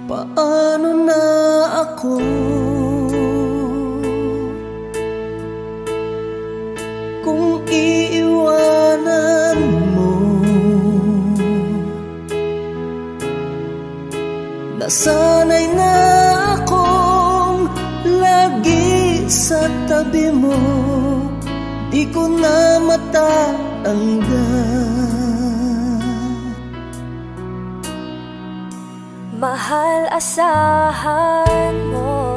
Paano na ako kung iiwanan mo? Nasanay na akong lagi sa tabi mo, di ko na matanggal. Mahal, asahan mo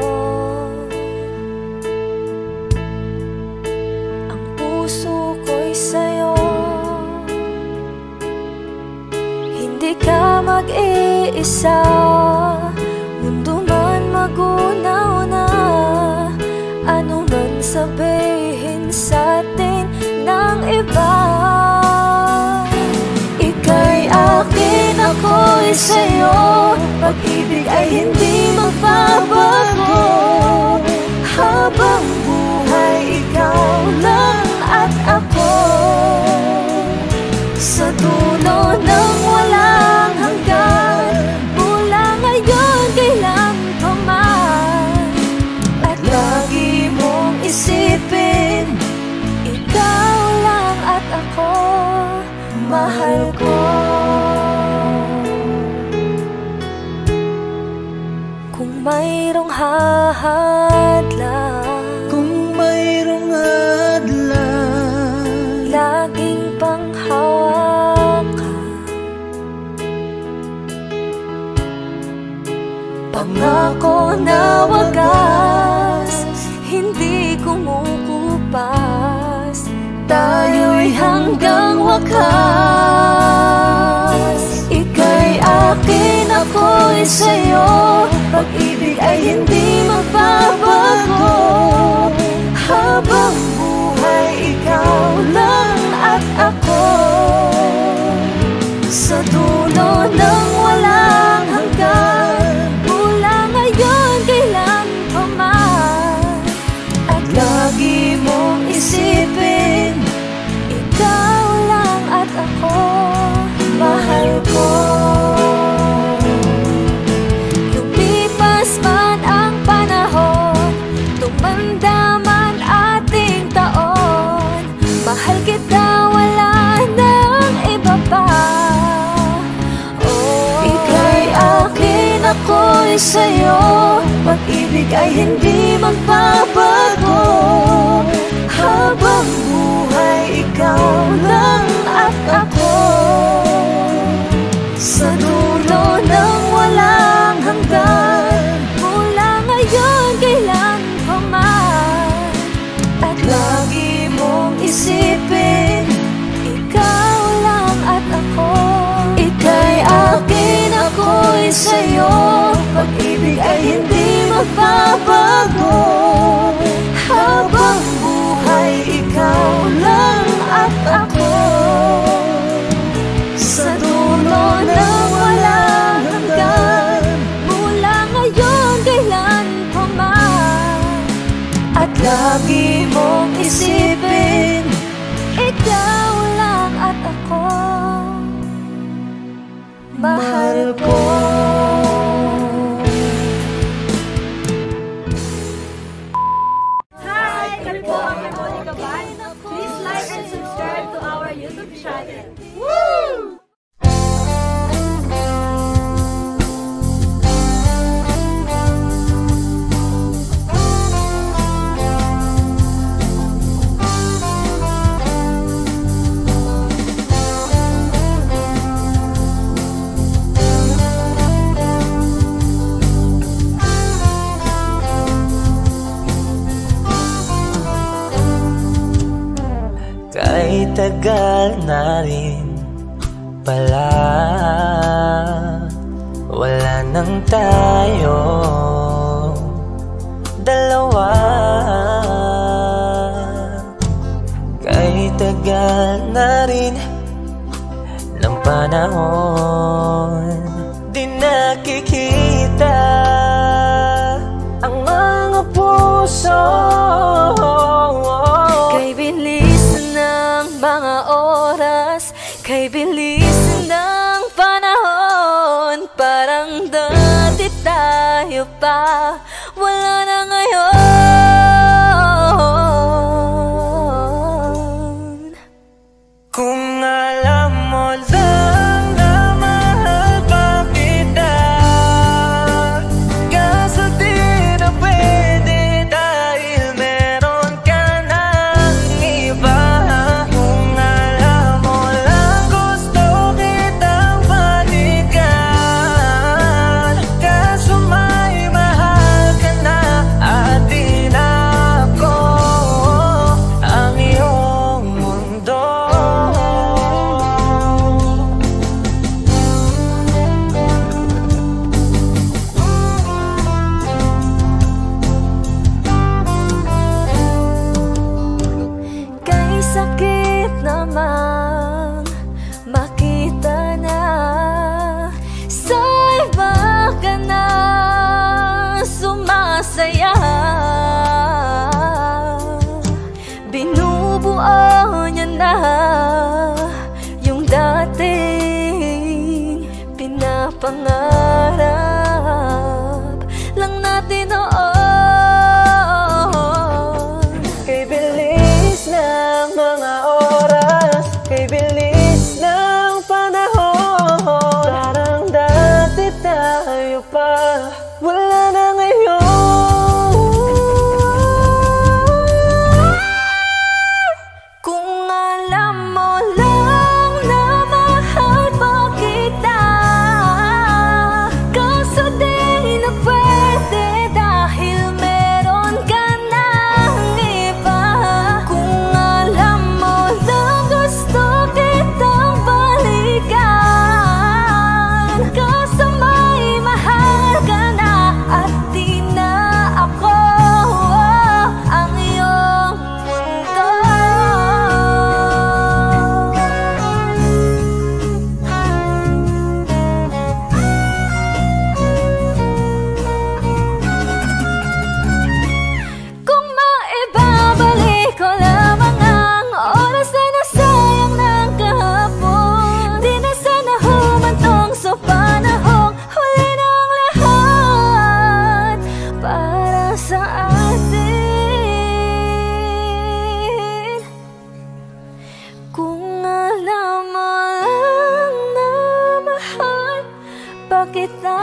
ang puso ko'y sa'yo. Hindi ka mag-iisa, mundo man magunaw na. Ano man sabihin sa'tin ng iba, ika'y akin, ako'y sa'yo. Pag-ibig ay hindi magbabago, habang buhay ikaw lang at ako. Sa dulo ng walang hanggan, mula ngayon kailan pa man. At lagi mong isipin, ikaw lang at ako, mahal ko. Kung mayroong hadlang, kung mayroong hadlang, laging panghawakan. Pangako na wagas, hindi kumukupas, tayo'y hanggang wakas. Ika'y akin, ako'y sa'yo. Pag-ibig ay hindi magbabago, habang buhay ikaw lang at ako. Sa dulo ng walang hanggan, mula ngayon kailan pa man. At lagi mong isipin, ikaw lang at ako, mahal ko. Mahal kita, wala nang iba pa. Oh, ika'y akin, ako'y sa'yo. Pag-ibig ay hindi magbabago, habang buhay ikaw lang at ako. Sa dulo ng walang hanggan, mula ngayon kailan pa man. At lagi mong isipin, ikaw lang at ako. Ika'y akin, ako'y sa'yo. Pag-ibig ay hindi magbabago, habang buhay ikaw lang at ako. Sa dulo ng walang hanggan, mula ngayon kailan pa man. At lagi mong isipin, ikaw lang at ako, mahal ko. Hi! Kami po ang Monica Band. Please like and subscribe to our YouTube channel. Woo! Kay tagal na rin pala, wala nang tayo dalawa. Kay tagal na rin ng panahon, di nakikita ang mga puso. Kay bilis ng mga oras, kay bilis ng panahon, para Parang dati tayo pa, wala na ngayon. Kung alam mo lang na mahal pa kita, kaso di na pwede dahil meron ka ng iba. Kung alam mo lang gusto kitang balikan, kaso may mahal ka na at di na ako ang iyong mundo. Kay sakit namang makita na sa iba ka na sumasaya. Binubuo niya na yung dating pinapangarap lang natin noon. Kay bilis ng mga oras, kay bilis ng panahon, parang dati tayo pa, wala na ngayon. Kung alam mo lang na mahal pa kita, kaso di na pwede dahil meron ka ng iba. Kung alam mo lang gusto kitang balikan, kaso may mahal ka na at di na ako ang iyong mundo. Kung maibabalik ko lamang ang oras na nasayang ng kahapon, di na sana humantong sa panahong huli ng lahat para sa atin. Kung alam mo lang na mahal pa kita,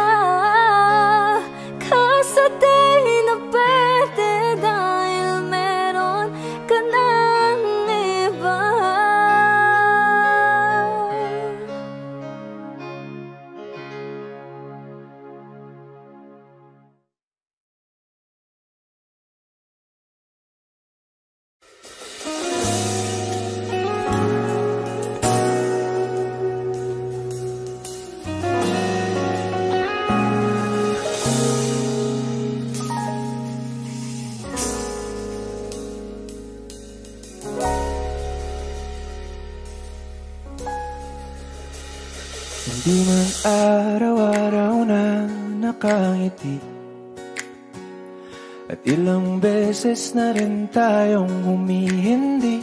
kaso di na pwede dahil meron ka ng iba. Hindi man araw-araw na nakangiti, at ilang beses na rin tayong humihindi.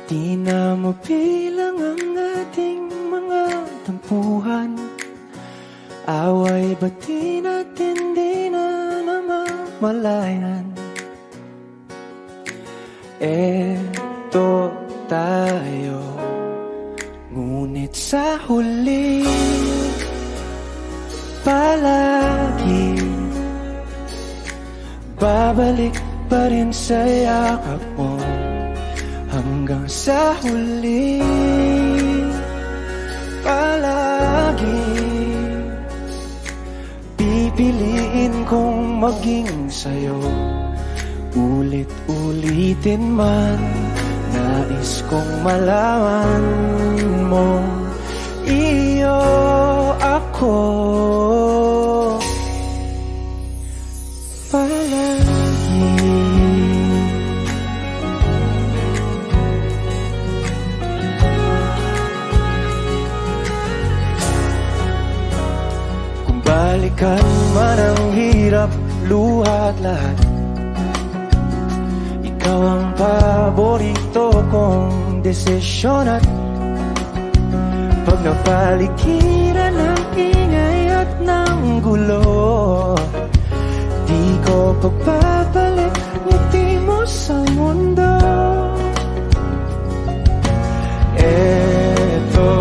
Di na mabilang ang ating mga tampuhan, away bati natin di na namamalayan. Eto tayo, ngunit sa huli palagi babalik pa rin sa yakap mo hanggang sa huli. Palagi pipiliin kong maging sa'yo, ulit-ulitin man. Nais kong malaman mo, iyo ako palagi. Kung balikan man ang hirap, luha at lahat, ikaw ang paborito kong desisyon. At pag napaligiran ng ingay at ng gulo. Di ko pagbabalik ngiti mo sa mundo. Eto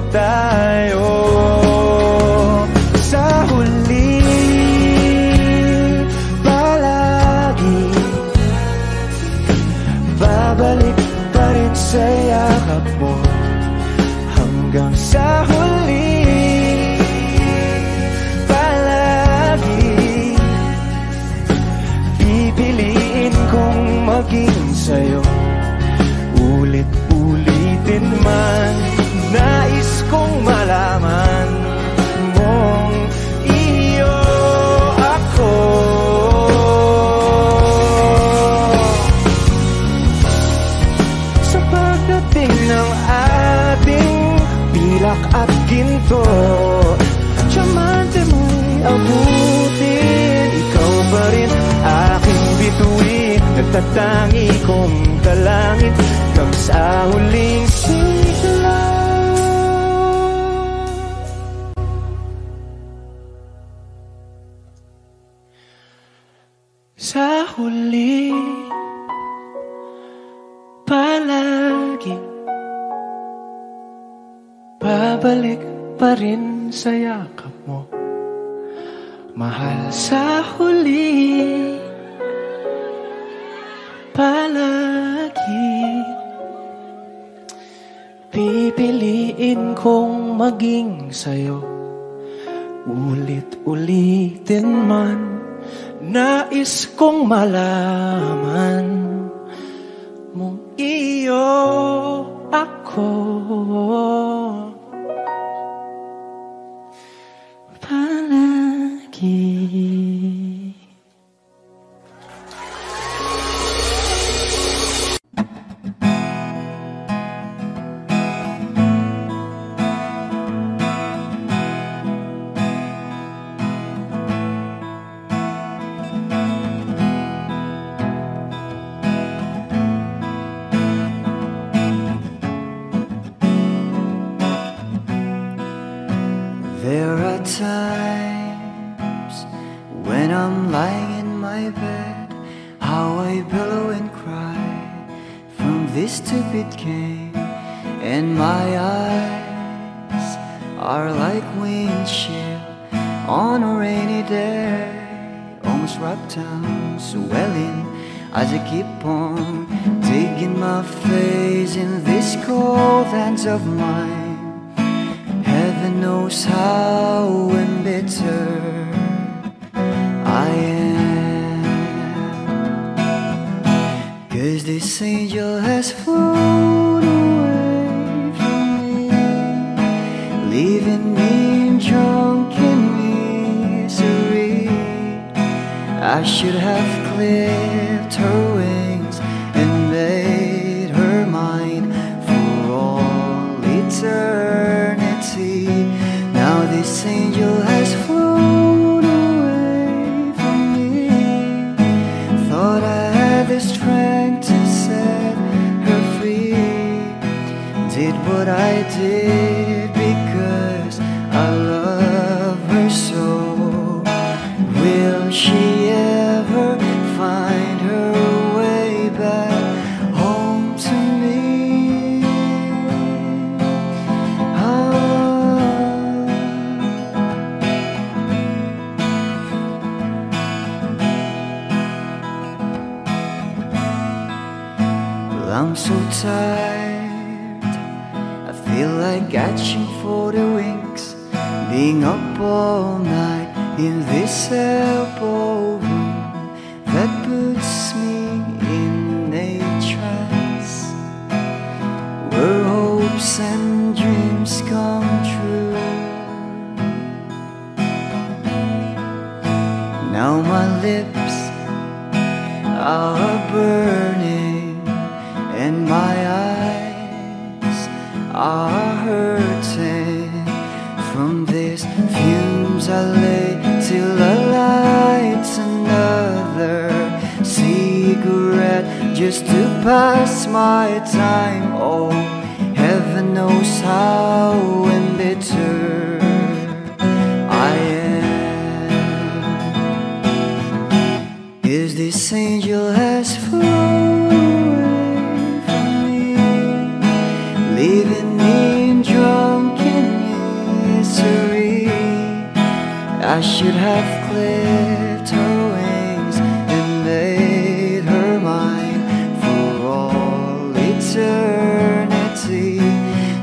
tayo sa huli, palagi babalik pa rin sa yakap mo. Hanggang sa huli, palagi pipiliin kong maging sa'yo. Ulit-ulitin man, nais kong malaman mong iyo ako. Sa pagdating ng ating pilak at ginto, diamante mo'y abutin. Ikaw pa rin aking bituin, nagtatangi kong dalangin hanggang sa huling sigla. Sa huli, palagi babalik pa rin sa yakap mo. Mahal, sa huli, palagi pipiliin kong maging sa'yo. Ulit-ulitin man, nais kong malaman mong iyo ako. Palagi. There are times when I'm lying in my bed, how I billow and cry from this stupid game, and my eyes are like windshield on a rainy day, almost wrapped down, swelling as I keep on digging my face in these cold hands of mine. Heaven knows how embittered I am, 'cause this angel has flown away from me, leaving me in drunken misery. I should have clipped her wings and made her mine for all eternity. Now this angel has flown away from me. Thought I had the strength to set her free. Did what I did because I love her so. Will she ever find her way back home to me? I'm so tired, I feel like catching for the wings, being up all night in this elbow room that puts me in a trance, where hopes and dreams come true. Now my lips are burning and my eyes are hurting from these fumes I lay till I light another cigarette just to pass my time. Oh, heaven knows how embittered I should have clipped her wings and made her mine for all eternity.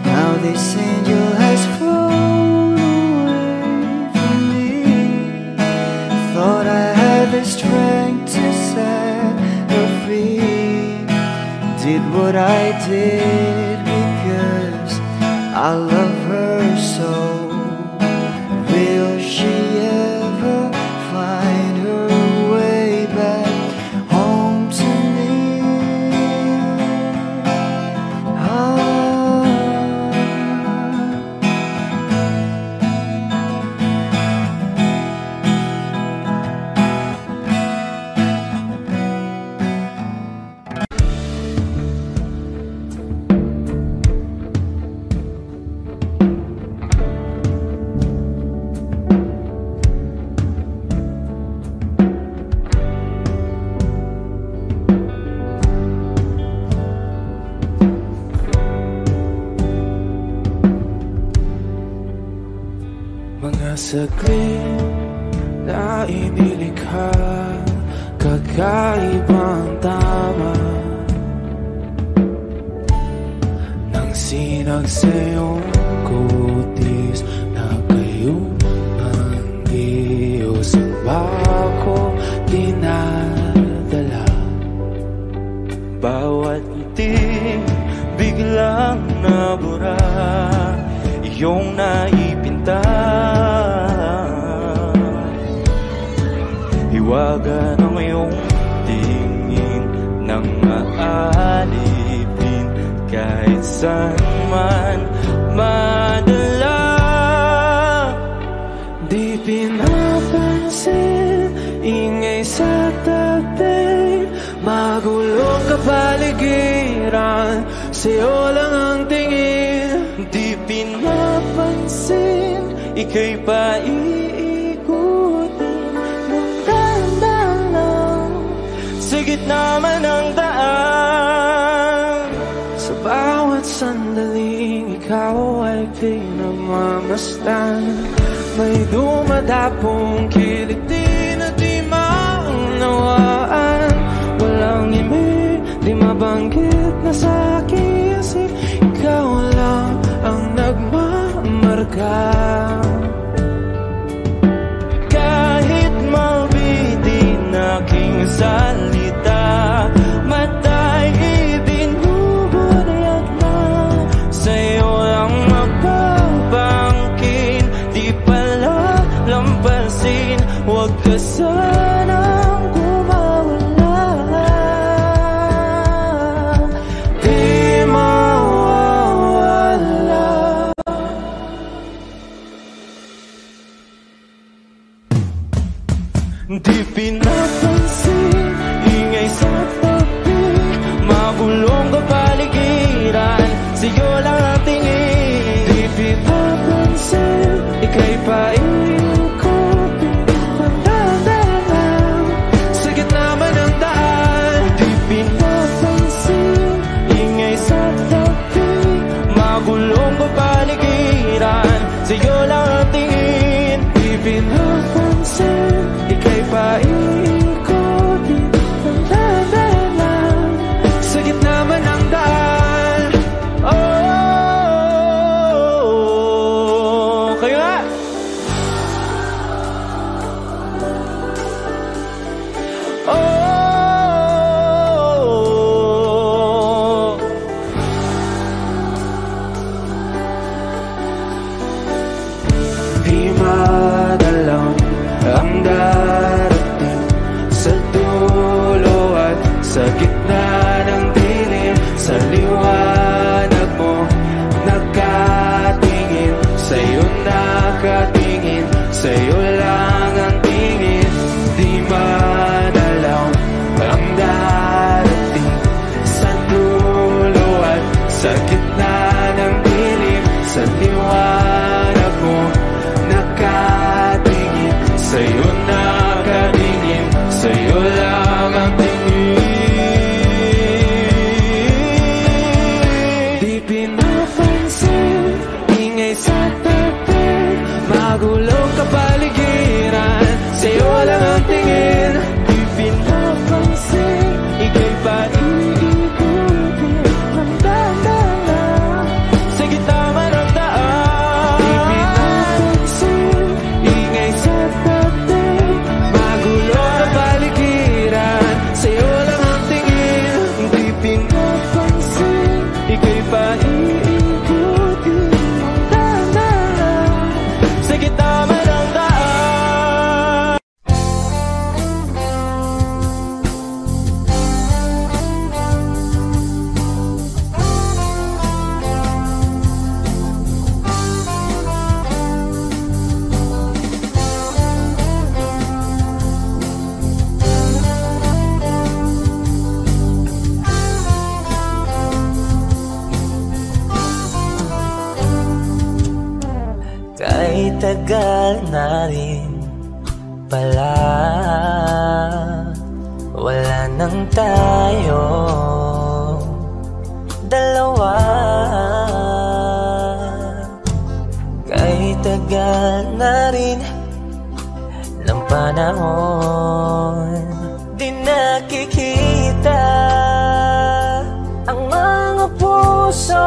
Now this angel has flown away from me. Thought I had the strength to set her free. Did what I did because I love her so. Will she ever find her way back home to me? Mga saglit na inilikha, kakaibang tama nang sinag sa iyong kutis na kayong ang Diyos ang bako dinadala. Bawat ngiti biglang nabura, iyong naipinta. Hiwaga ng iyong tingin nang maalipin kahit saan man madala. Di pinapansin, ingay sa tabi, magulong kapaligiran, sa'yo lang ang tingin. Di pinapansin, ika'y paiikutin ng dahan-dahan lang sa gitna man ng daan. Sa bawat sandaling ikaw ay pinagmamasdan, may dumadapong kiliti na di maunawaan. Walang ibig, di mabanggit na sa aking isip, ikaw lang ang nagmamarka. Kahit mabitin aking salita, matay ibinubunayag na, sa'yo lang magpapangkin. Di pala lampasin, huwag ka sanang kumawala. Di mawawala. Di pinapansin, ingay sa tabi, magulong kapaligiran, sa'yo lang ang tingin. Di pinapansin, ika'y paiikutin ng dahan-dahan sa gitna man ng daan. Di pinapansin, ingay sa tabi, magulong kapaligiran, sa'yo lang ang tingin. Di pinapansin, ika'y paiikutin ng dahan-dahan sa gitna man ng daan. Oh, kayo nga! na rin pala. Wala nang tayo dalawa. Kahit tagal na rin ng panahon, di nakikita ang mga puso.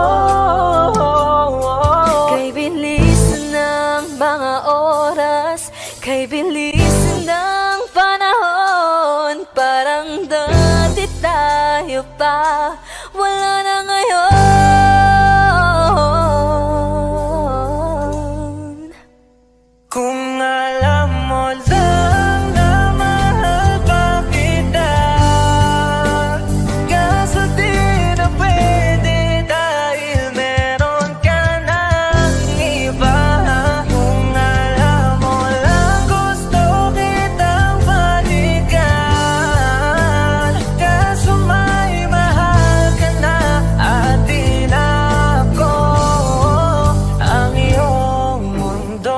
Kay bilis ng mga oras, kay bilis ng panahon, parang dati tayo pa, wala na ngayon. Kung alam mo lang na mahal pa kita, kaso di na pwede dahil meron ka ng iba. Kung alam mo lang gusto kitang balikan, kaso may mahal ka na at di na ako ang iyong mundo.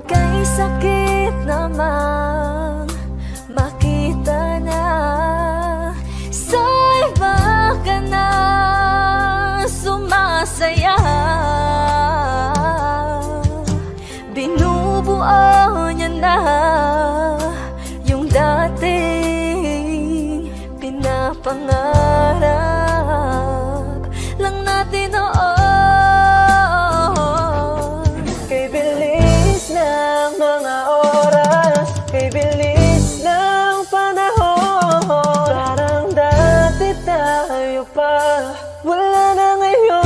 Kay sakit namang makita na sa iba ka na sumasaya. Binubuo niya na yung dating pinapangarap lang natin noon. Kay bilis ng mga oras, kay bilis ng panahon, parang dati tayo pa, wala na ngayon.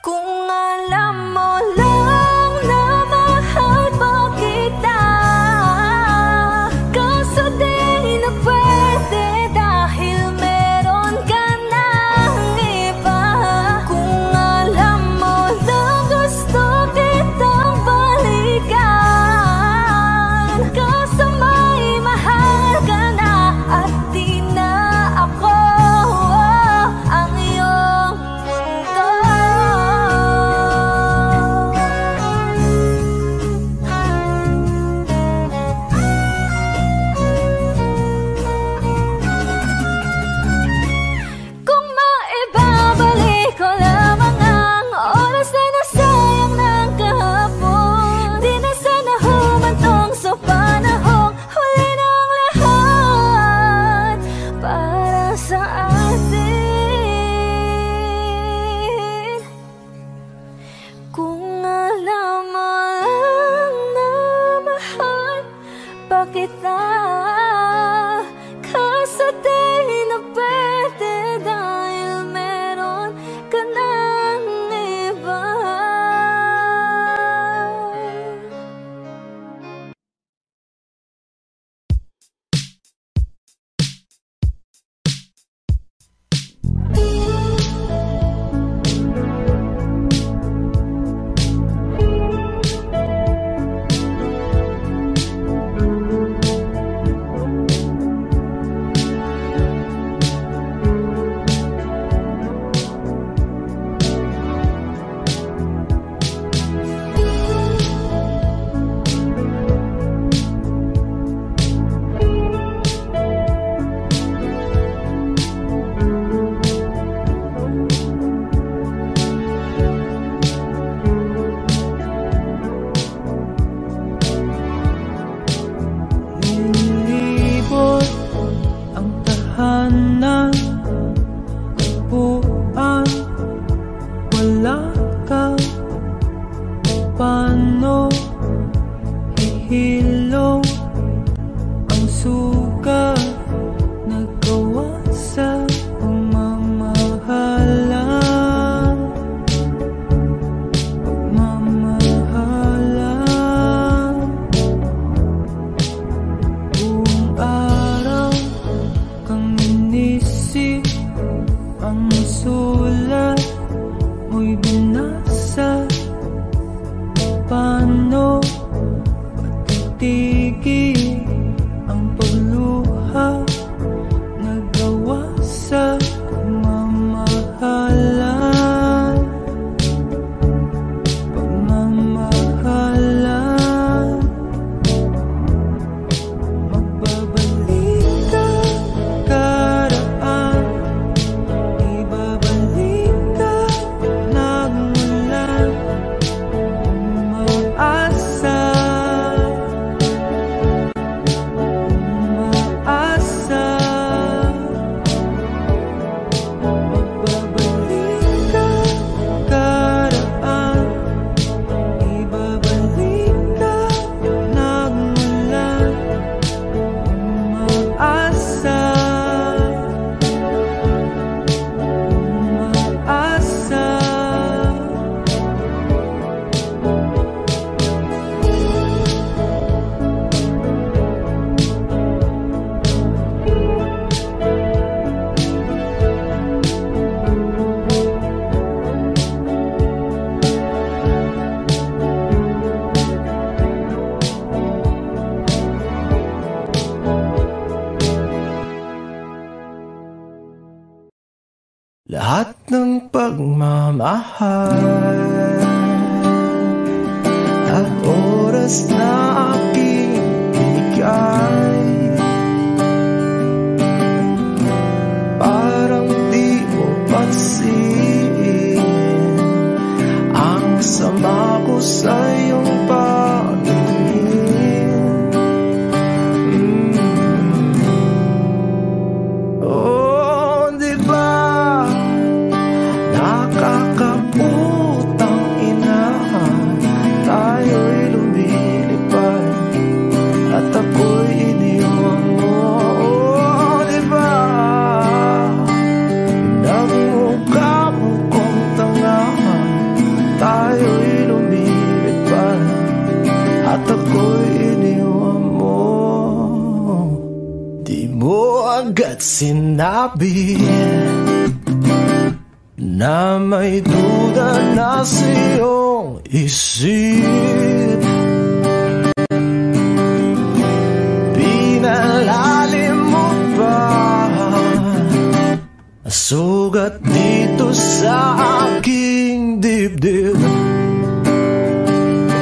Kung alam mo lang na mahal pa kita, kaso di na pwede dahil meron ka ng iba. Kung alam mo lang gusto kitang balikan, kaso may mahal ka na at di na ako ang iyong mundo. Kung maibabalik ko lamang ang oras na nasayang ng kahapon, di na sana humantong sa panahong huli ng lahat para sa atin. Kung alam mo lang na mahal pa kita, kaso di na pwede dahil meron ka ng iba. Lilibot ang tahanan, upuan, wala ka. Paano hihilong ang sugat nagawa sa pagmamahalan? Pagmamahalan, buong araw kang inisip, ang sulat mo'y binasa lahat ng pagmamahal at oras na aking binigay. Parang di mo pansin ang sama ko sa iyong paningin. Oh, di ba nakakaputang ina, tayo'y lumilipad at ako'y iniwan mo. Oh, di ba nagmukha mo kong tanga, tayo'y lumilipad at ako'y iniwan mo. Di mo agad sinabi na may duda na sa iyong isip. Pinalalim mo pa sugat dito sa aking dibdib.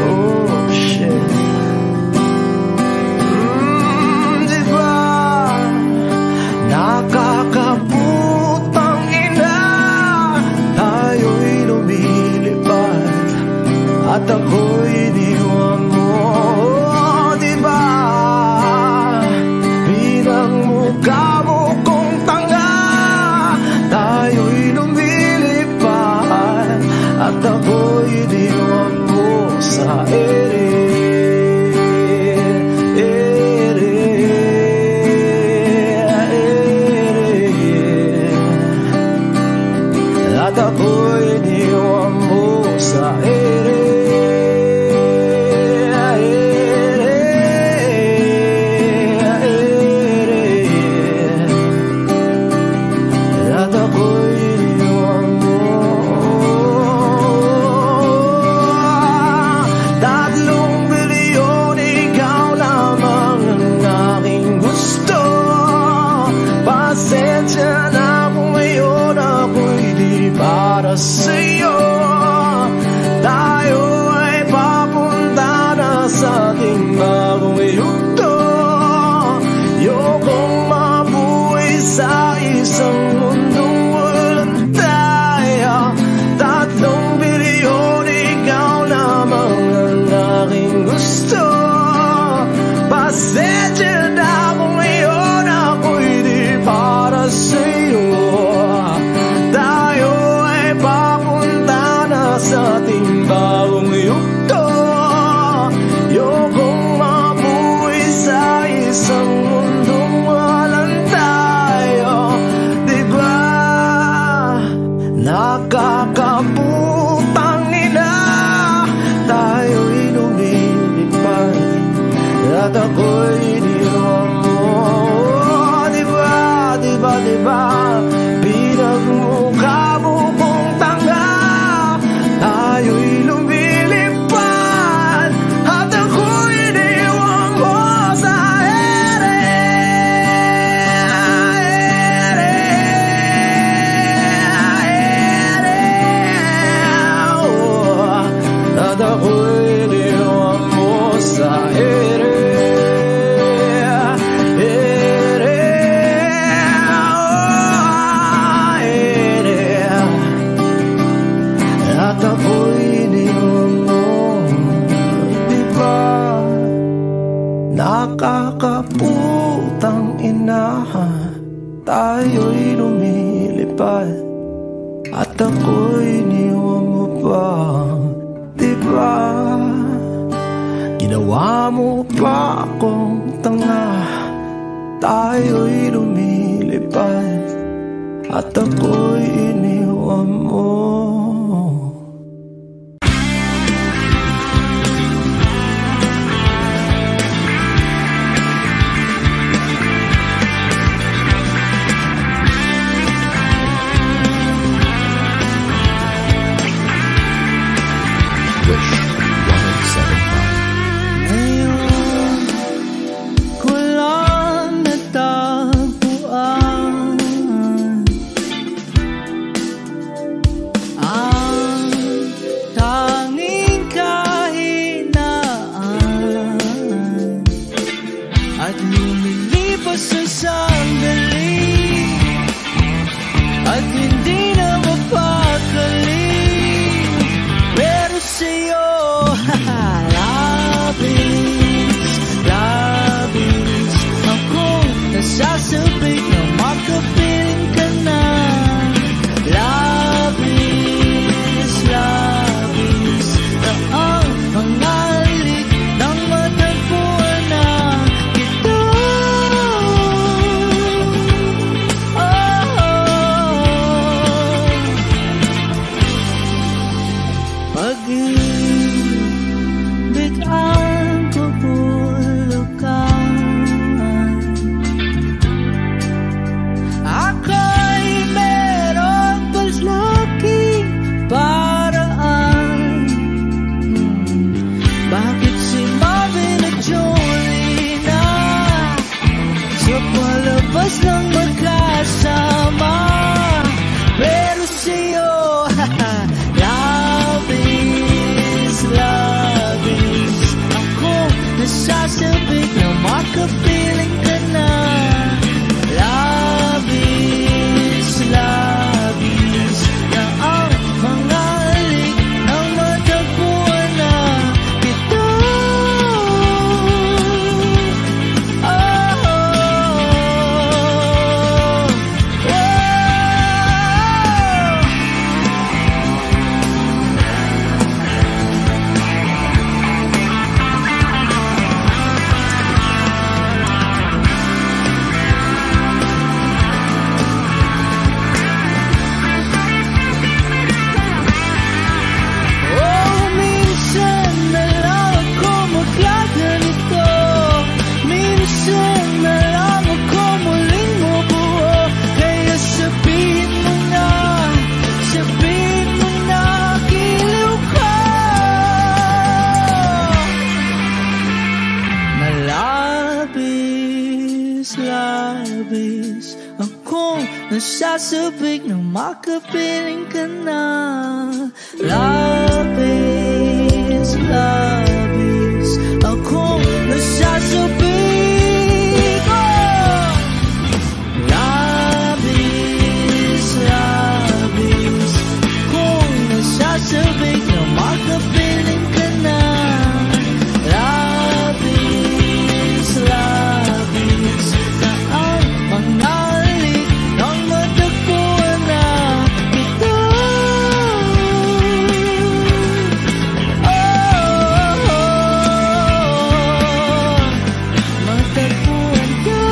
Oh shit. Di ba nakakaputang ina, tayo'y lumilipad at ako'y iniwan mo. Oh, di ba pinagmukha mo kong tanga, tayo'y lumilipad at ako'y iniwan mo sa ere. At ako'y iniwan mo sa ere. At ako'y iniwan mo. 3 bilyon, ikaw lamang ang aking gusto. Pasensya na kung ngayon ako'y di para sa'yo. Tayo ay papunta na sa ating bagong yugto. Ayokong mabuhay sa isang mundong walang tayo. 3 bilyon, ikaw lamang ang aking gusto. Pasensya na kung ngayon ako'y di para sa'yo. Tayo ay papunta na sa ating bagong yugto. Ayokong mabuhay sa isang mundong walang tayo. Di ba nakakaputang ina, tayo'y lumilipad at ako'y iniwan mo. Di ba, di ba, di ba pinagmukha mo kong tanga, tayo'y lumilipad at ako'y iniwan mo sa ere. At ako'y iniwan mo sa ere. At ako'y iniwan mo. Di ba nakakaputang ina, tayo'y lumilipad at ako'y iniwan mo pa. Di ba ginawa mo pa akong tanga, tayo'y lumilipad at ako'y iniwan mo. nasasabik na makapiling ka na. Labis, labis akong nasasabik, oh! Labis, labis akong nasasabik na makapiling ka na. Labis, labis na ang mga halik ng matagpuan na ito. Oh, oh, oh. Matagpuan ka.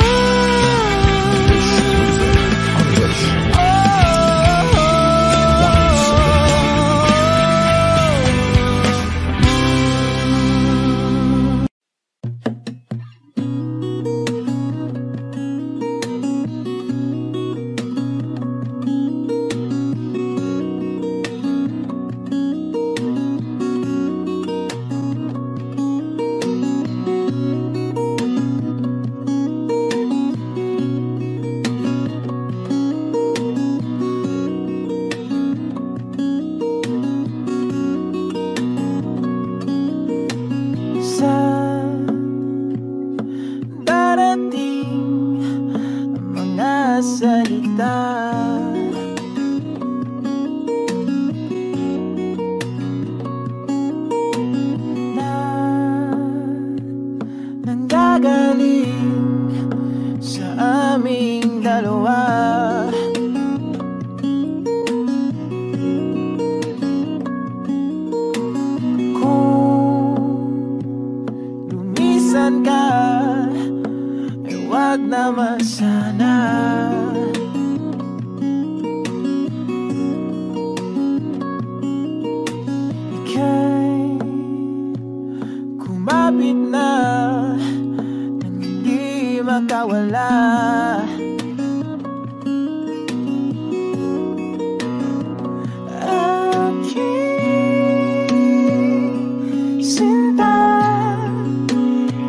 Sa darating ang mga salita, na nanggagaling sa aming dalawa. Lumisan ka, ay wag naman sana. Ika'y kumapit na nang hindi makawala. Aking sinta,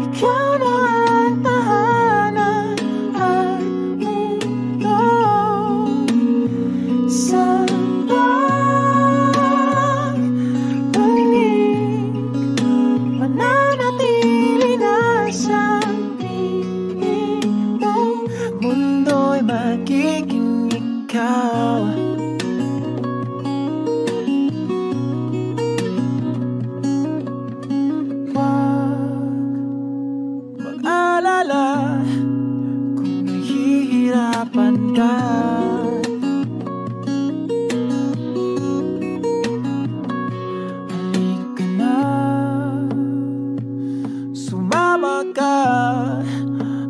ikaw na ang tahanan at mundo. Sa pagbalik, mananatili na sa piling mo. Mundo'y magiging ikaw. Mag-alala kung nahihirapan ka. Halika na, sumama ka,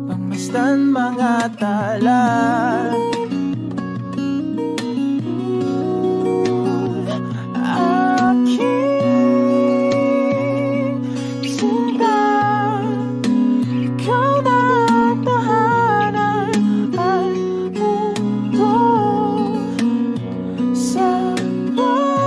pangmasdan mga tala. Aking sinta, ikaw na ang tahanan at mundo. Sa pagbalik,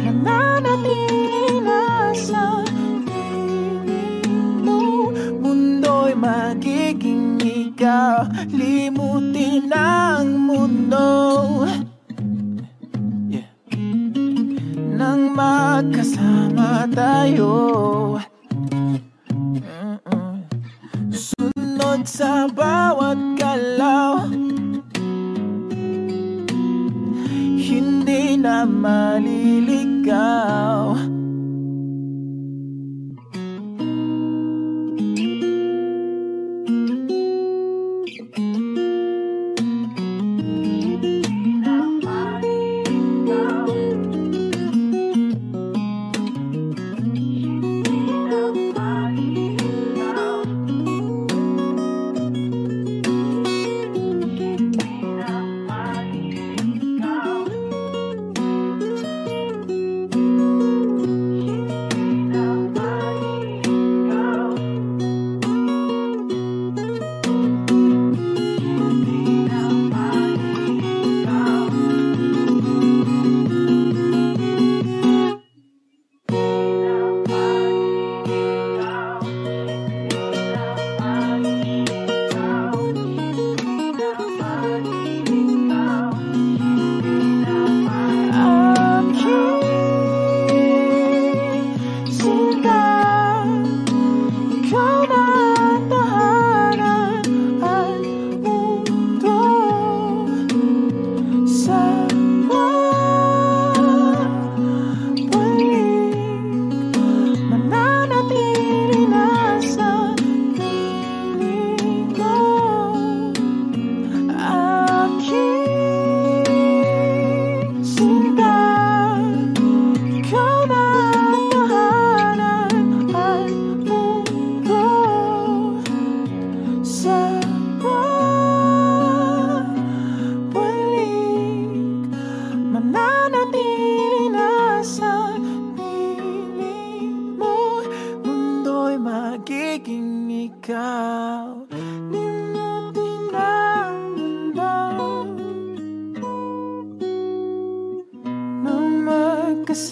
mananatili na sa piling mo. Mundo'y magiging ikaw, limutin ang mundo. Nang magkasama tayo, sunod sa bawat galaw, hindi na maliligaw.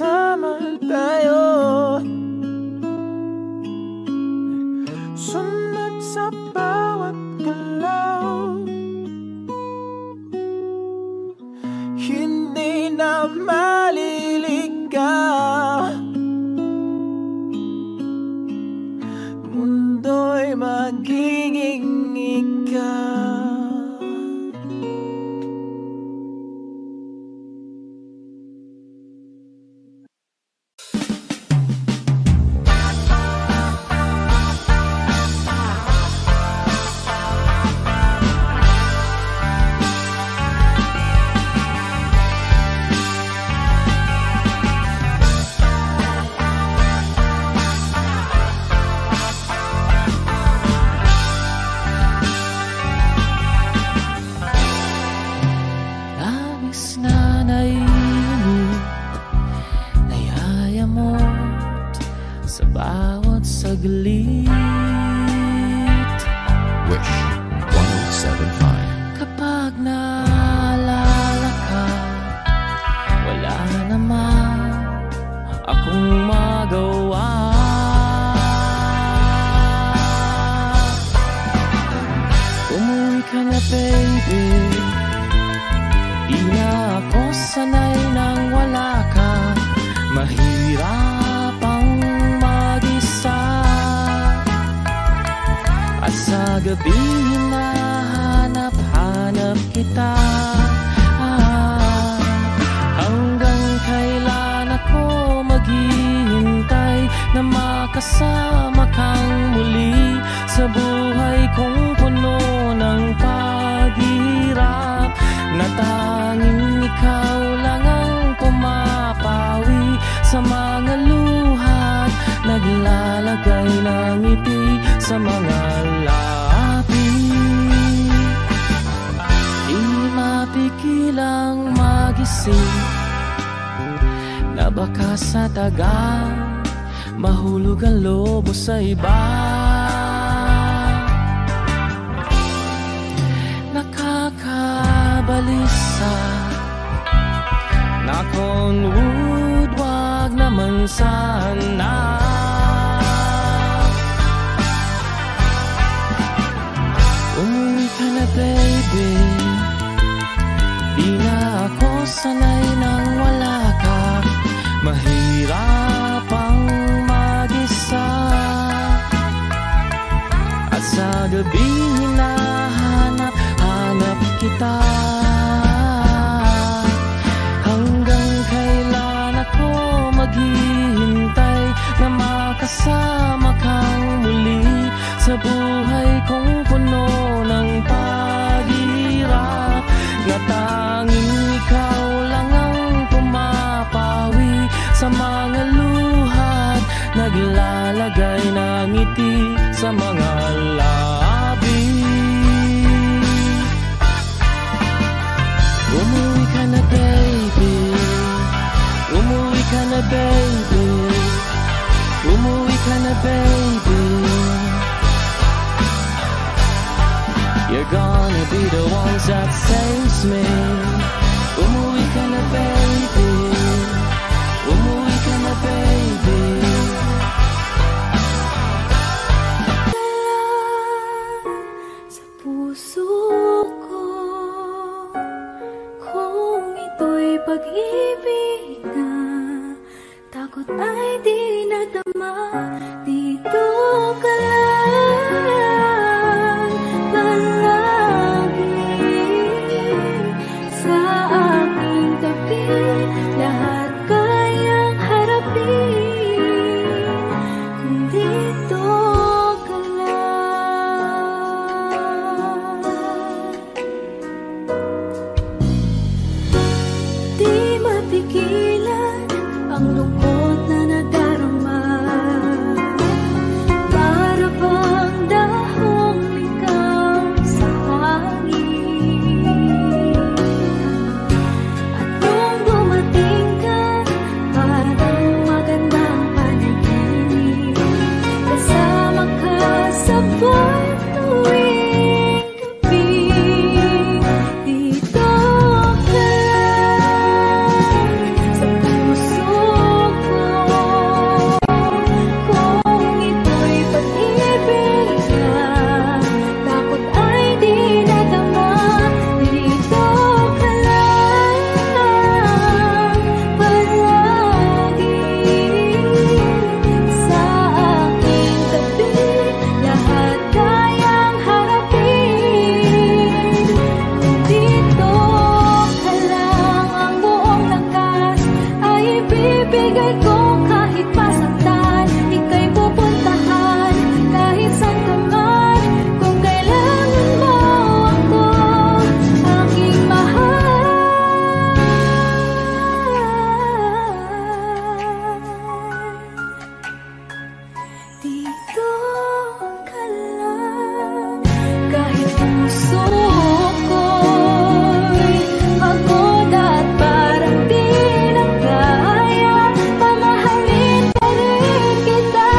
magkasama tayo. Sunod sa bawat galaw, hindi na maliligaw. Mundo'y magiging ikaw. saglit. Wish 1075. Kapag naalala ka, wala naman akong magawa. Umuwi ka na baby, di na ako sanay nang wala ka. Mahirap ang mag-isa, at sa gabi hinahanap-hanap kita. Hanggang kailan ako maghihintay na makasama kang muli sa buhay kong puno ng paghihirap, na tanging ikaw lang ang pumapawi sa mga luhat, naglalagay ng ngiti sa mga labi. Di mapigilang magising na baka sa tagal mahulog ang lobo sa iba. Nakakabalisa na kung wood, wag naman sana. Umuwi ka na baby, di na ako sanay nang wala ka. Mahirap ang mag-isa, at sa gabi hinahanap-hanap kita. Hanggang kailan ako maghihintay na makasama kang muli sa buhay kong puno ng paghihirap, na tanging ikaw lang ang pumapawi sa mga luhat, naglalagay ng ngiti sa mga labi. Umuwi ka na baby, umuwi ka na baby, umuwi ka na baby. You're gonna be the ones that saves me. Umuwi ka na baby, umuwi ka na baby. Sa puso ko, kung ito'y pag-ibig na, takot ay di nadama. Dito ka lang palagi sa aking tabi, lahat kayang harapin kung dito ka lang. Di mapigilan ang lungkot na nadarama, para bang dahong ikaw sa hangin. At nung dumating ka, parang magandang panaginip, kasama ka sa buwan tuwing gabi. Dito ka lang sa puso ibibigay ko kahit masaktan. Ika'y pupuntahan kahit saan ka man. Kung kailangan mo ako, aking mahal. Dito ka lang kahit puso ko'y pagod at parang di na kaya. Mamahalin pa rin kita.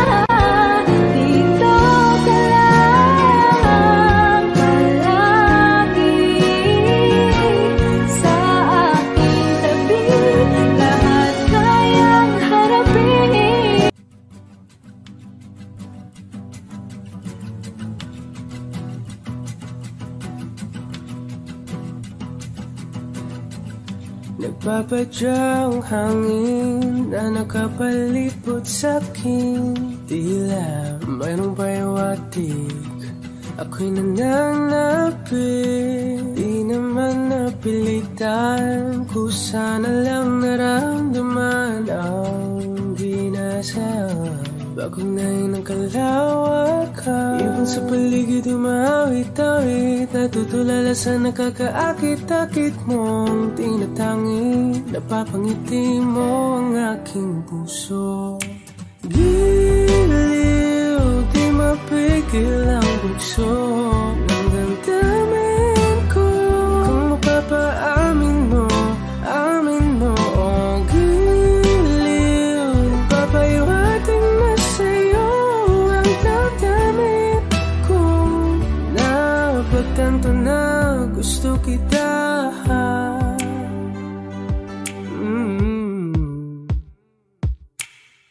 Dito ka lang palagi sa aking tabi. Lahat kayang harapin. Nagpapadyang hangin na nakapalipot sa'kin. Tila mayroong payawatig, ako'y nananapit. Di naman napilitan, kusa na lang naramdaman ang ginasaan. Bagong nahin ng kalawakan, ibon sa paligid umawit-awit. Natutulala sa nakakaakit-akit mong tinatangi. Napapangiti mo ang aking puso. Giliw, di mapigil ang bugso ng damdamin ko. Kung mapapaamin mo, amin mo. Oh, giliw, papayawatin na sa'yo ang damdamin ko. Napagtanto na gusto kita.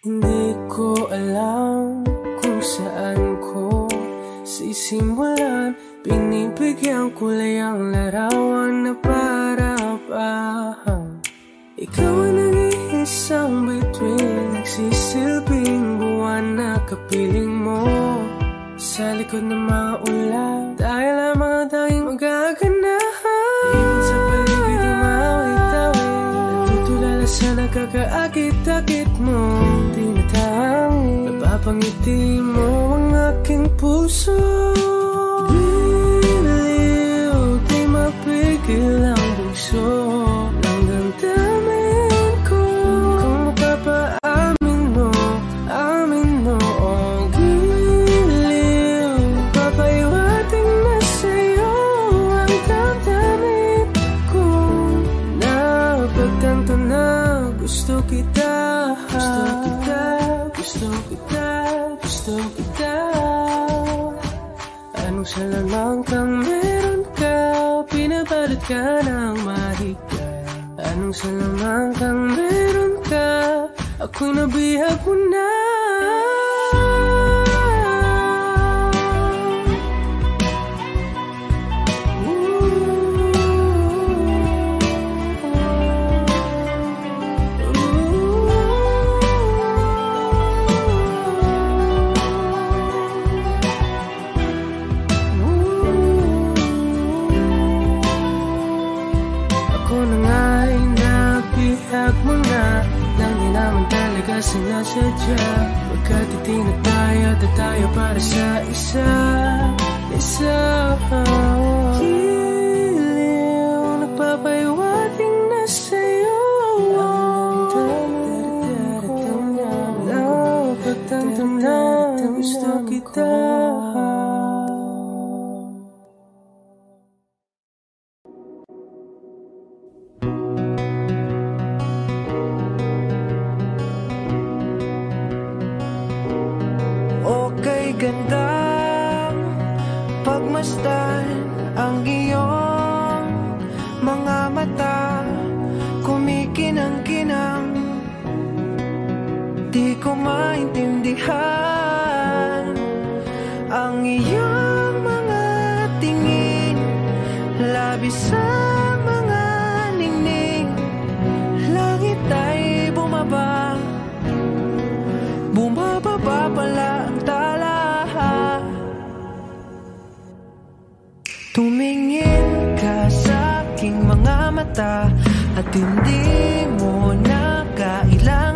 Hindi ko alam kung saan ko sisimulan. Binibigyan kulay ang larawan na para-pahan. Ikaw ang nag-iisang bituin, nagsisilbing buwan na kapiling mo. Sa likod ng mga ulan, tayo lamang ang tanging magaganahan. Ibon sa paligid umawit-awit, natutulala sa nakakaakit-akit mo. Tinatangi, napapangiti mo ang aking puso. Giliw, di mapigil ang bugso ng damdamin ko. Kung mapapaamin mo, amin mo. Oh, giliw, papayawatin na sa'yo ang damdamin ko. Napagtanto na gusto kita. Gusto kita, gusto kita, gusto kita. Anong salamang kang meron ka, pinabalot ka ng mahigpit. Anong salamang kang meron ka, ako'y nabihag mo na. Sinasadya, pagkat itinataya tayo para sa isa. Giliw, nagpapayawating na sa'yo ang damdamin ko. Napagtanto na gusto kita. Gandang pagmasdan ang iyong mga mata, kumikinang-kinang. Di ko maintindihan ang iyong mga tingin, labis ang mga ningning. Langit ay bumaba, bumababa pala ang tala. Tumingin ka sa aking mga mata at hindi mo na kailangan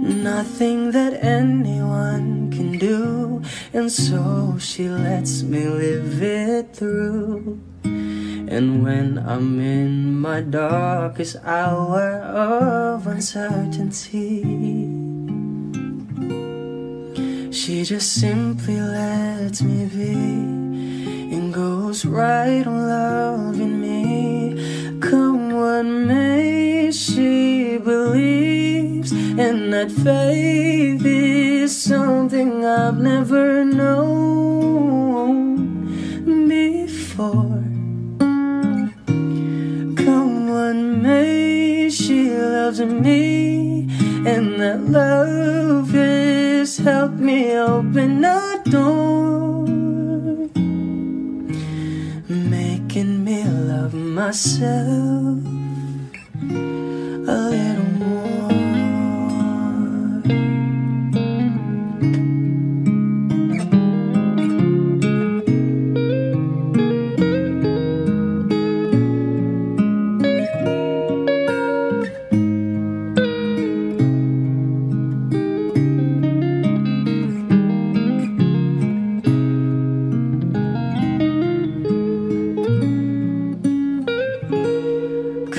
nothing that anyone can do, and so she lets me live it through. And when I'm in my darkest hour of uncertainty, she just simply lets me be and goes right on loving me. Come what may, she believes, and that faith is something I've never known before. Come what may, she loves me, and that love has helped me open a door, making me love myself a little more.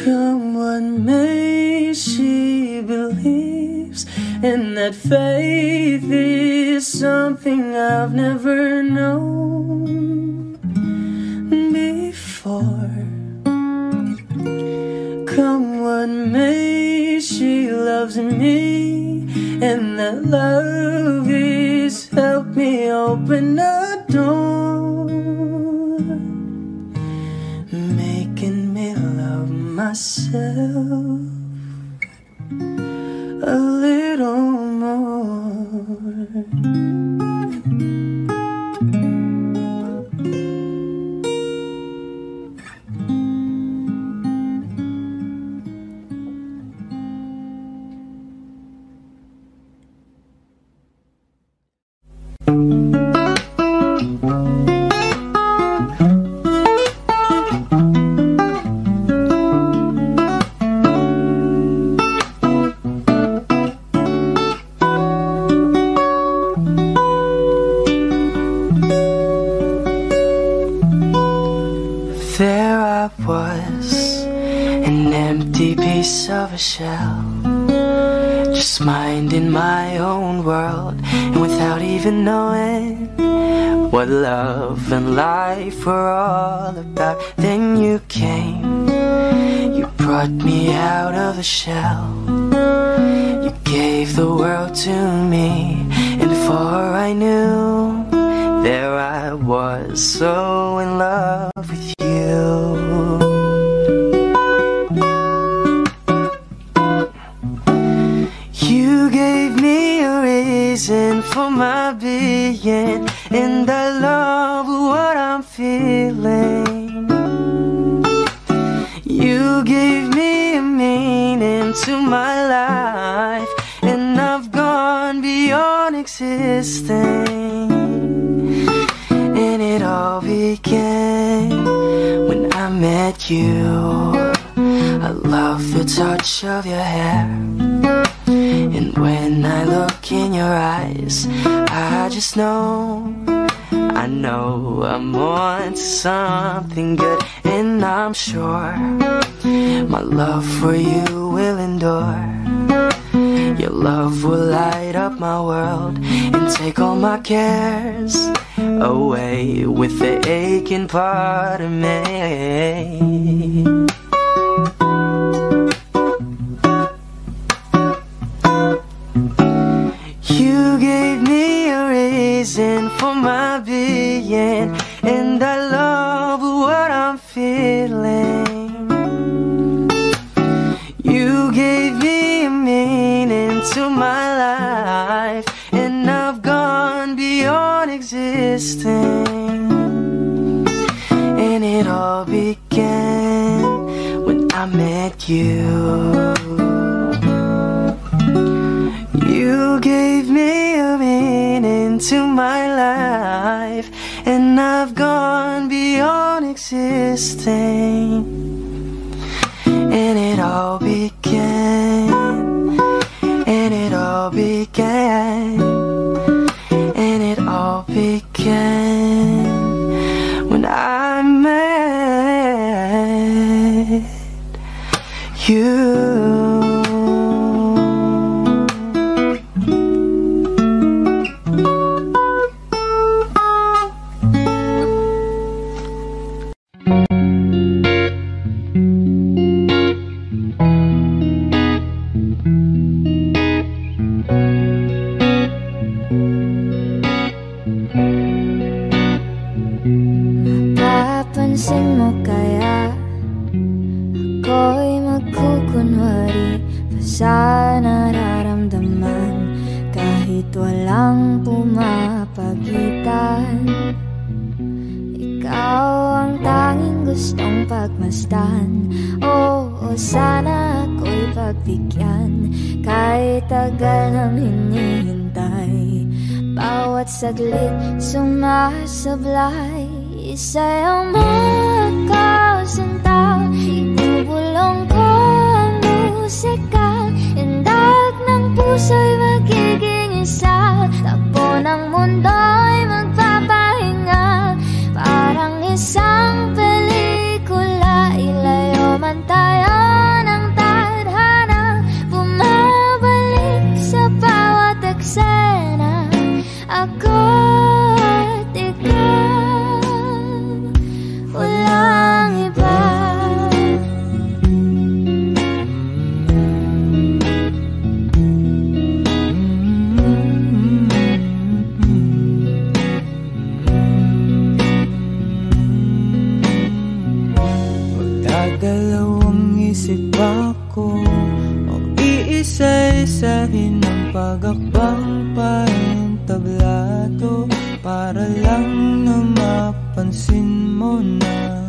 Come what may, she believes, and that faith is something I've never known before. Come what may, she loves me, and that love has helped me open a door, making me love myself a little more. There I was, an empty piece of a shell, just minding my own world, and without even knowing what love and life were all about. Then you came, you brought me out of the shell, you gave the world to me, and before I knew, there I was, so in love with you. You gave me a reason for my being, and I love what I'm feeling. You gave me a meaning to my life, and I've gone beyond existing. And it all began when I met you. I love the touch of your hair, and when I look in your eyes, I just know, I know I'm on to something good. And I'm sure my love for you will endure. Your love will light up my world and take all my cares away with the aching part of me. You gave me a reason for my being, and I love what I'm feeling. You gave me a meaning to my life, and I've gone beyond existing. And it all began when I met you. You gave me a meaning to my life, and I've gone beyond existing. And it all began, and it all began began. And it all began when I met you. Mapapansin mo kaya ako'y magkukunwari pa sa nararamdaman kahit walang pumapagitan. Ikaw ang tanging gustong pagmasdan. Oo, sana ako'y pagbigyan kahit tagal nang hinihintay. Bawat saglit sumasablay, isa'y magkasinta. Ibubulong ko ang musika, indag ng puso'y magiging isa. Takbo ng mundo'y magpapahinga, parang isang pelikula. Ilayo man tayo ng tadhana, bumabalik sa bawat eksena. Ako at ikaw, walang iba. Magdagalaw ang isip ako, mag-iisa-isahin ang pag-akbang paentablado, para lang na mapansin mo na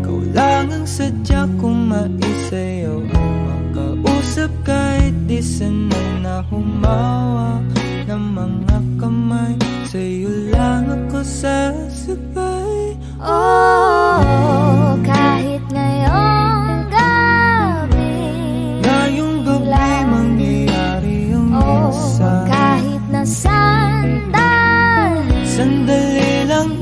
ikaw lang ang sadya kong maisayaw. Ang makausap kahit di sanay na humawak ng mga kamay, sa'yo lang ako sasabay. Oh, kahit ngayong gabi, ngayong gabi mangyayari ang isa. kahit na sandali lang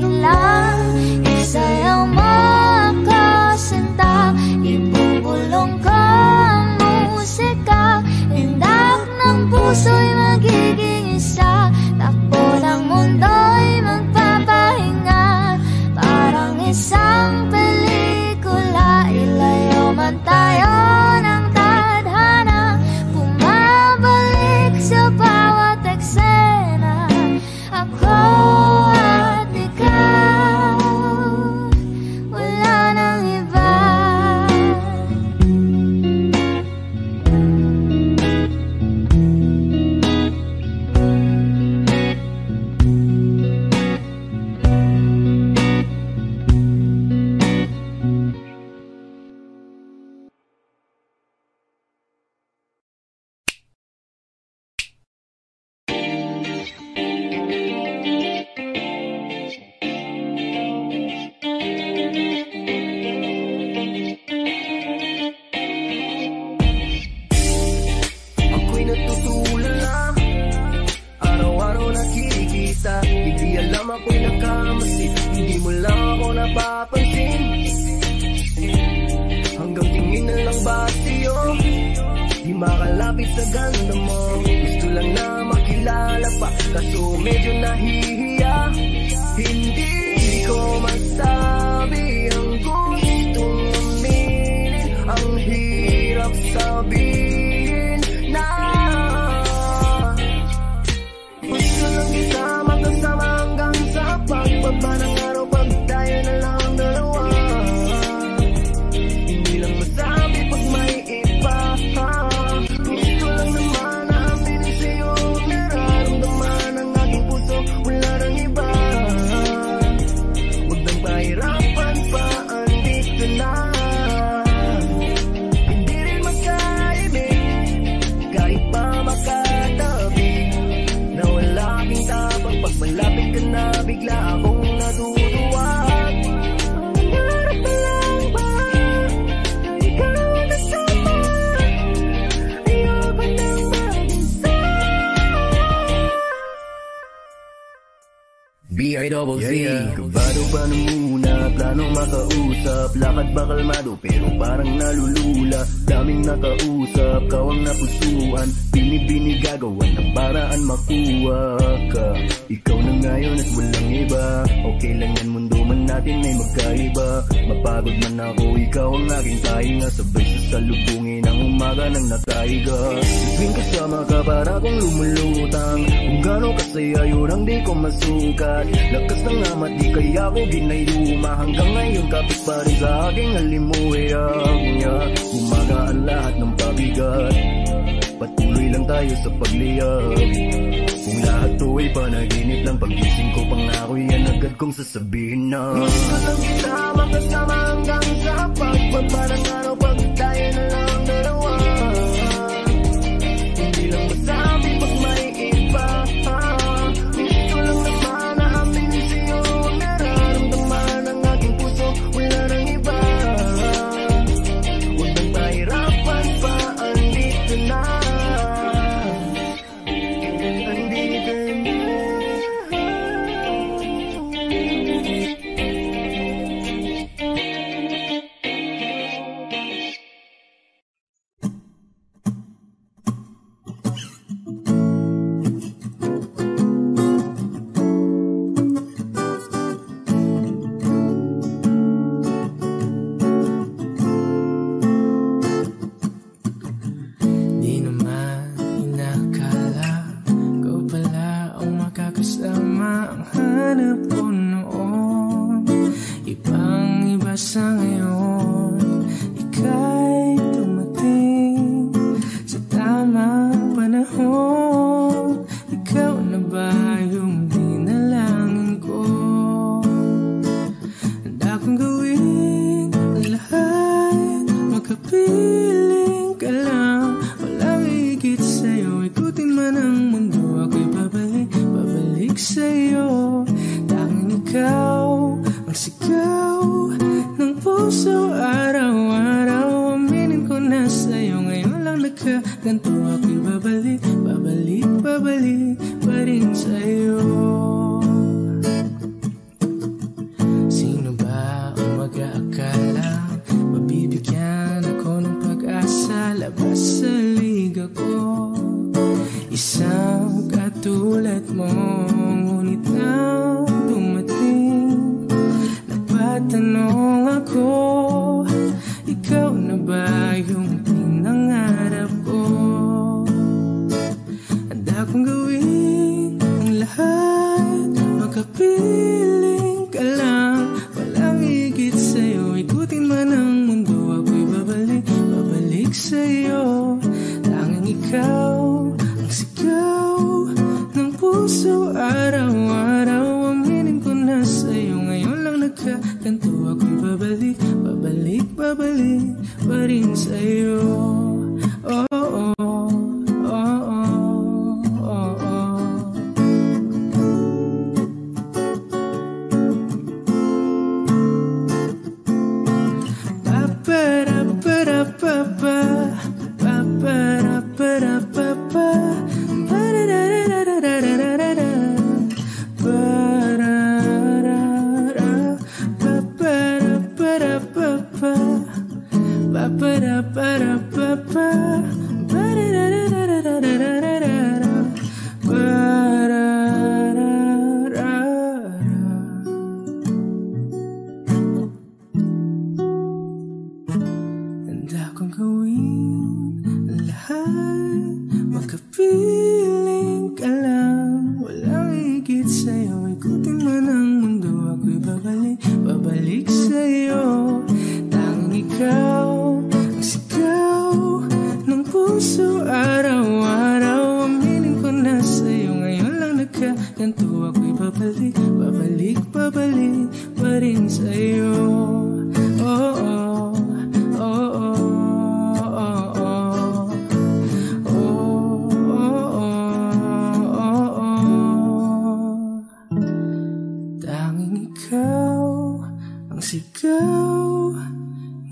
isa'y ang makasinta. Ibubulong ko ang musika, indak ng puso'y magiging isa. Takbo ng mundo'y magpapahinga, parang isang pelikula. Ilayo man tayo ng tadhana, bumabalik sa bawat eksena. Ako at ikaw, wala nang iba. Ako'y natutulala, araw-araw nakikita. Hindi alam ako'y nakamasid, hindi mo lang ako napapansin. Hanggang tingin na lang ba sa'yo, di makalapit sa ganda mo. Gusto lang na makilala pa, kaso medyo nahihiya. Hindi ko masabi ang gustong aminin, ang hirap sabihin na gusto lang isama kasama hanggang sa pagbaba ng araw, pag tayo na lang dalawa. Hindi lang masabi pag may iba, gusto lang naman na aminin sa'yo ang nararamdaman ng aking puso. Wala nang iba, huwag nang pahirapan pa, andito na. Hindi rin magkaibig kahit pa makatabi, na wala aking tapang. Pag malapit ka na, bigla akong natutuwa. Nangarap na lang ba na ikaw ang nasama? Ayoko nang mag-isa. B.I.double-Z. Kabado pa nung muna, planong makausap. Lakad ba kalmado pero parang nalulula. Daming nakausap, kawang napusuan. Bini-bini gagawan ng paraan makuha ka. Ikaw na ngayon at walang iba. Okay lang yan, mundo man natin ay magkaiba. Mapagod man ako, ikaw ang aking tahinga. Sabay sasalubungin ang umaga ng nataiga. Tuwing kasama ka para kong lumulutang. Kung gano'ng kasaya yun ang di ko masukat. Lakas ng amat di kaya ko ginayuma. Hanggang ngayon kapit pa rin sa aking halimuyak niya. Umagaan lahat ng pabigat. Patuloy lang tayo sa pagliyab. Kung lahat to ay panaginip lang, pag-gising ko pangako yan agad kong sasabihin na gusto lang kita makasama hanggang sa pagpaparang araw pag tayo na lang dalawa. Hindi lang masabi pag may iba. Gusto lang naman na aminin sa'yo ang nararamdaman ng aking puso. Wala nang iba. Huwag nang mahirapan pa, andito na.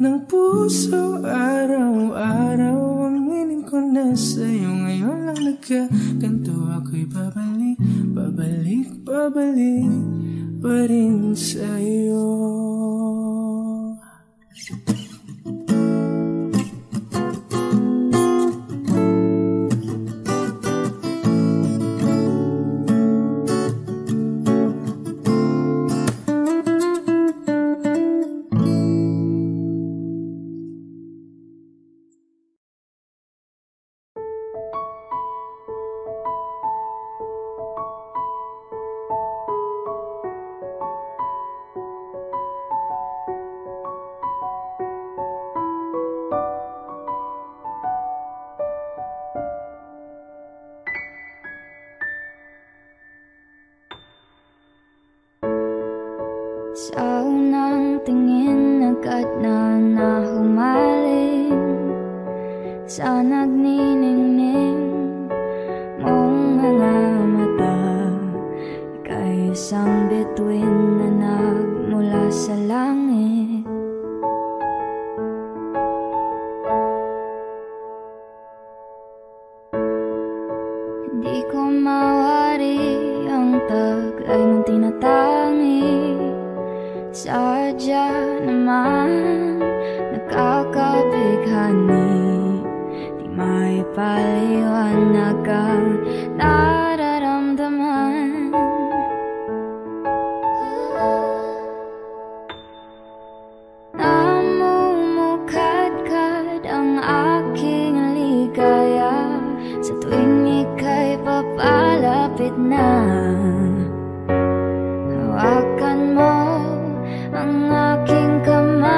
ng puso araw-araw. Aminin ko na sa'yo ngayon lang nagkaganto. Ako'y babalik Pabalik pa rin sa'yo. Sa unang tingin agad na nahumaling sa nagniningning mong mga mata. Ika'y isang bituin na nagmula sa langit. Hindi ko mawari ang taglay mong tinatangi. Sadya naman nakakabighani, di may paliwanag ang nararamdaman. Namumukadkad ang aking ligaya sa tuwing ika'y papalapit na. Hawakan mo ang aking kamay,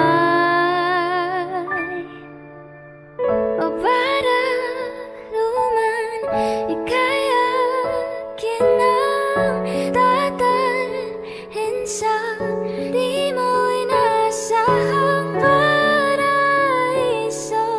o para luman ika'y akin ang tatalhin sa di mo inasahang paraiso.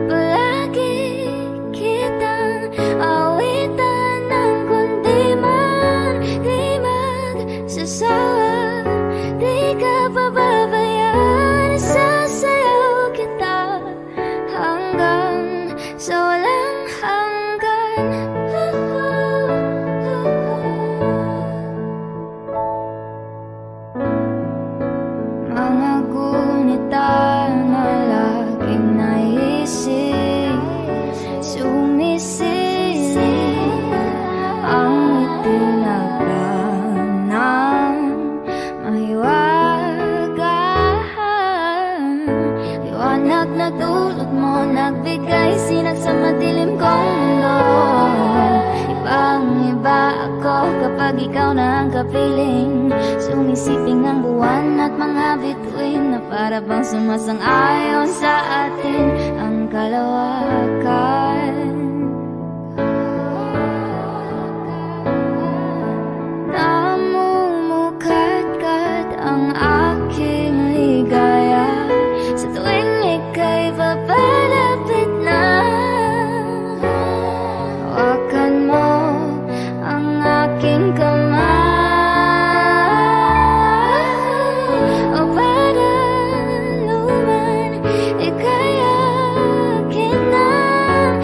Palagi kitang awitan ng kundi man di magsasawa, di ka pababayaan. Sasayaw kita hanggang sa walang hanggan. Mga gunita na laging naisip, sumisilip ang itinagdan ng mahiwagaan. Liwanag na dulot mo, nagbigay sinag sa madilim kong mundo. Ibang-iba ako kapag ikaw na ang kapiling. Sumisiping ang buwan at mga bituin na para bang sumasang-ayon sa atin ang kalawakan. Namumukadkad ang aking ligaya sa tuwing ika'y papalapit na. Hawakan mo ang aking kamay, o para luman ika'y akin ang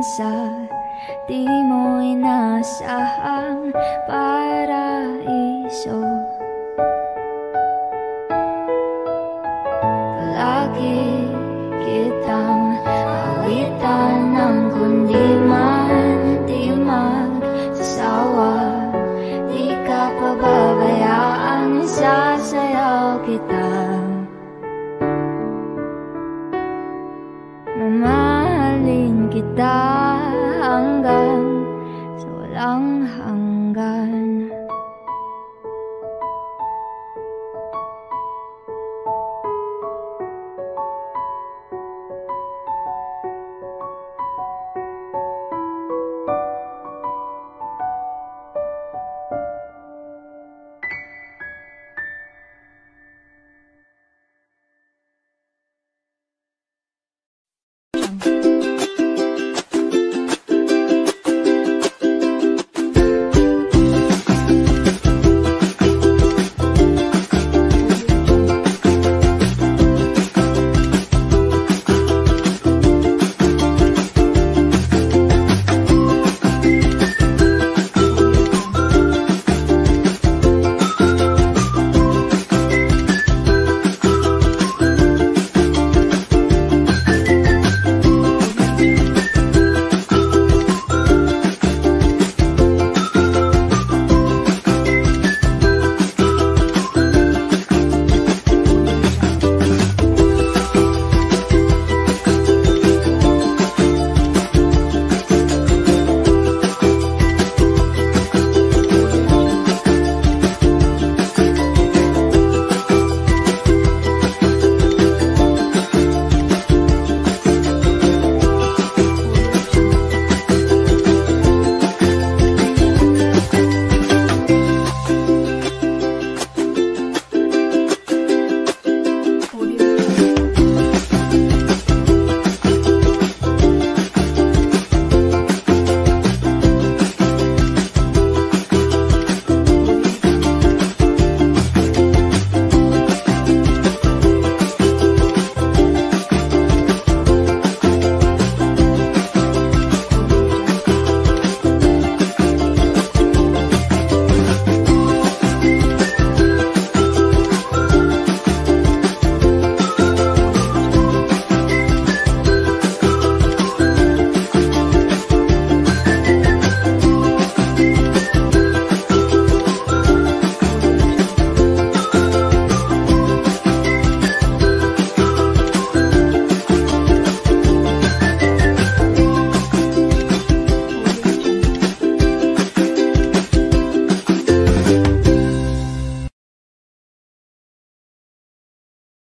sa di mo inasahang paraiso. Palagi kitang awitan ng kundi man di magsasawa. Di ka pababayaan, sasayaw kita. Mamahalin kita